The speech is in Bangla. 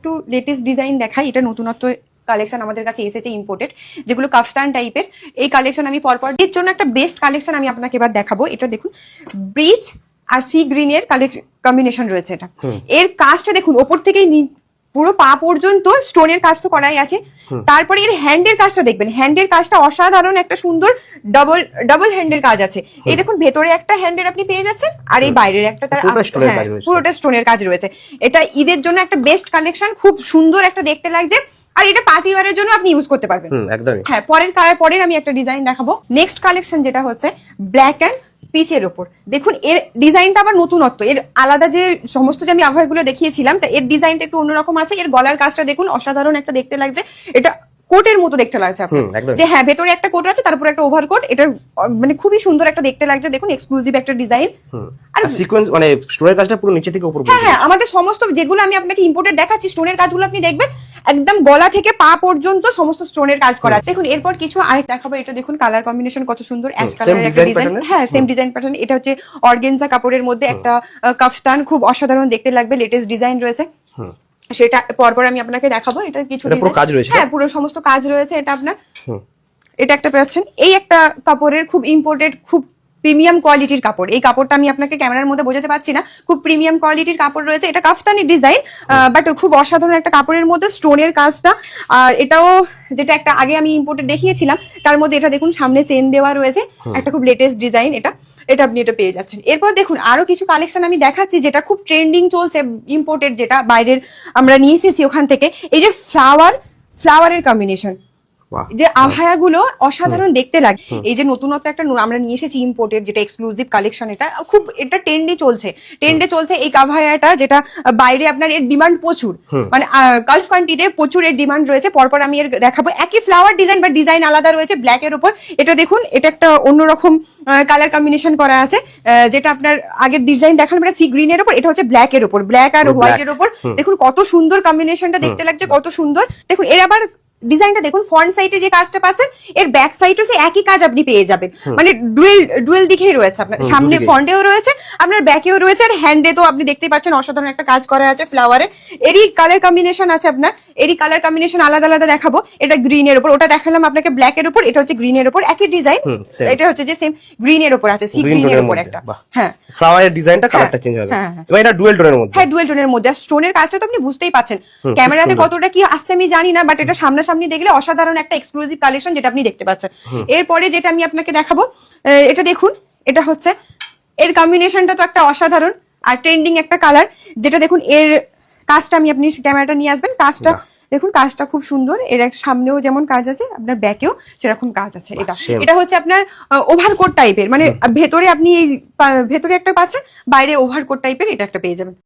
একটু লেটেস্ট ডিজাইন দেখাই। এটা নতুনত্ব কালেকশন আমাদের কাছে এসেছে ইম্পোর্টেড, যেগুলো কাফতান টাইপের। এই কালেকশন আমি পরপর এর জন্য একটা বেস্ট কালেকশন আমি আপনাকে এবার দেখাবো। এটা দেখুন, ব্রিজ আর সি গ্রিন এর কম্বিনেশন রয়েছে। এটা এর কাজটা দেখুন, ওপর থেকেই পুরো পা পর্যন্ত স্টোনের কাজ তো করাই আছে। তারপরে এর হ্যান্ডের কাজটা দেখবেন, হ্যান্ডের কাজটা অসাধারণ, একটা সুন্দর ডাবল হ্যান্ডের কাজ আছে। এই দেখুন, ভেতরে একটা হ্যান্ডের আপনি পেয়ে যাচ্ছেন, আর এই বাইরের একটা তার পুরোটা স্টোনের কাজ রয়েছে। এটা ঈদের জন্য একটা বেস্ট কালেকশন, খুব সুন্দর একটা দেখতে লাগছে। আর এটা পার্টি ওয়্যারের জন্য আপনি ইউজ করতে পারবেন একদমই। হ্যাঁ, পরের আমি একটা ডিজাইন দেখাবো। নেক্সট কালেকশন যেটা হচ্ছে ব্ল্যাক অ্যান্ড পিচের ওপর। দেখুন এর ডিজাইনটা আবার নতুনত্ব, এর আলাদা যে সমস্ত যে আমি আবহাওয়াগুলো দেখিয়েছিলাম, তা এর ডিজাইনটা একটু অন্যরকম আছে। এর গলার কাজটা দেখুন, অসাধারণ একটা দেখতে লাগছে। এটা কোটের মতো দেখতে লাগছে আপনার, যে হ্যাঁ ভেতরে একটা কোট আছে, তারপর একটা ওভারকোট। এটা মানে খুবই সুন্দর একটা দেখতে লাগছে। দেখুন এক্সক্লুসিভ একটা ডিজাইন, আর সিকোয়েন্স মানে স্টোনের কাজটা পুরো নিচে থেকে উপর। হ্যাঁ, আমাদের সমস্ত যেগুলো আমি আপনাকে ইম্পোর্টেড দেখাচ্ছি, স্টোনের কাজগুলো আপনি দেখবেন একদম গলা থেকে পা পর্যন্ত সমস্ত স্টোনের কাজ করা। দেখুন এরপর কিছু আরেক দেখাবো। এটা দেখুন কালার কম্বিনেশন কত সুন্দর, অ্যাশ কালারের একটা ডিজাইন। হ্যাঁ, সেম ডিজাইন প্যাটার্ন। এটা হচ্ছে অর্গানজা কাপড়ের মধ্যে একটা কাফতান, খুব অসাধারণ দেখতে লাগবে। লেটেস্ট ডিজাইন রয়েছে, সেটা পরপর আমি আপনাকে দেখাবো। এটা কিছু কাজ রয়েছে, হ্যাঁ পুরো সমস্ত কাজ রয়েছে। এটা আপনার এটা একটা পাচ্ছেন, এই একটা কাপড়ের খুব ইম্পোর্টেড, খুব প্রিমিয়াম কোয়ালিটির কাপড়। এই কাপড়টা আমি আপনাকে ক্যামেরার মধ্যে বোঝাতে পারছি না, খুব প্রিমিয়াম কোয়ালিটির কাপড় রয়েছে। এটা কাফতানি ডিজাইন, বাট খুব অসাধারণ একটা কাপড়ের মধ্যে স্টোনের কাজটা। আর এটাও যেটা একটা আগে আমি ইম্পোর্টেড দেখিয়েছিলাম, তার মধ্যে এটা দেখুন সামনে চেন দেওয়া রয়েছে, একটা খুব লেটেস্ট ডিজাইন। এটা আপনি এটা পেয়ে যাচ্ছেন। এরপর দেখুন আরো কিছু কালেকশন আমি দেখাচ্ছি, যেটা খুব ট্রেন্ডিং চলছে, ইম্পোর্টেড, যেটা বাইরের আমরা নিয়ে এসেছি ওখান থেকে। এই যে ফ্লাওয়ারের কম্বিনেশন, যে আভায়াগুলো অসাধারণ দেখতে লাগে। এই যে নতুনত্ব একটা আমরা নিয়ে এসেছি ইম্পোর্টেড, যেটা এক্সক্লুসিভ কালেকশন। এটা ট্রেন্ডে চলছে এই আভায়াটা, যেটা বাইরে আপনার এর ডিমান্ড প্রচুর, মানে গালফ কান্ট্রিতে প্রচুর এর ডিমান্ড রয়েছে। পরপর আমি এর দেখাবো। একই ফ্লাওয়ার ডিজাইন বা ডিজাইন আলাদা রয়েছে ব্ল্যাক এর উপর। এটা দেখুন, এটা একটা অন্যরকম কালার কম্বিনেশন করা আছে, যেটা আপনার আগের ডিজাইন দেখালাম এটা সি গ্রিন এর উপর, এটা হচ্ছে ব্ল্যাক এর উপর, ব্ল্যাক আর হোয়াইট এর উপর। দেখুন কত সুন্দর কম্বিনেশনটা দেখতে লাগছে, কত সুন্দর। দেখুন এর আবার ডিজাইনটা দেখুন, ফ্রন্ট সাইডে যে কাজটা পাচ্ছেন, এর ব্যাক সাইডেও সে একই কাজ আপনি পেয়ে যাবেন। মানে ডুয়েল দিকেই রয়েছে, আপনার সামনে ফ্রন্টেও রয়েছে, আপনার ব্যাকেও রয়েছে, আর হ্যান্ডে তো আপনি দেখতেই পাচ্ছেন অসাধারণ একটা কাজ করা আছে ফ্লাওয়ারের। এরই কালার কম্বিনেশন আছে আপনার, এরই কালার কম্বিনেশন আলাদা আলাদা দেখাবো। এটা গ্রিন এর উপর, ওটা দেখালাম আপনাকে ব্ল্যাক এর উপর, এটা হচ্ছে গ্রিন এর উপর, একই ডিজাইন। এটা হচ্ছে যে সেম গ্রিন এর উপর আছে, সি গ্রিন এর উপর একটা। হ্যাঁ, ফ্লাওয়ারের ডিজাইনটা কালারটা চেঞ্জ হবে। এবার এটা ডুয়েল টোনের মধ্যে। হ্যাঁ, ডুয়েল টোনের মধ্যে। স্টোনের কাজটা তো আপনি বুঝতেই পাচ্ছেন, ক্যামেরাতে কতটা কি আসছে আমি জানি না, বাট এটা সামনাসামনি দেখলে অসাধারণ একটা এক্সক্লুসিভ কালেকশন, যেটা আপনি দেখতে পাচ্ছেন। এরপরে যেটা আমি আপনাকে দেখাবো, এটা দেখুন, এটা হচ্ছে এর কম্বিনেশনটা তো একটা অসাধারণ আর ট্রেন্ডিং একটা কালার, যেটা দেখুন এর কাজটা আমি আপনি ক্যামেরাটা নিয়ে আসবেন। কাজটা দেখুন, কাজটা খুব সুন্দর। এর সামনেও যেমন কাজ আছে, আপনার ব্যাকেও সেরকম কাজ আছে। এটা হচ্ছে আপনার ওভারকোট টাইপের, মানে ভেতরে আপনি ভেতরে একটা পাচ্ছেন, বাইরে ওভারকোট টাইপের এটা একটা পেয়ে যাবেন।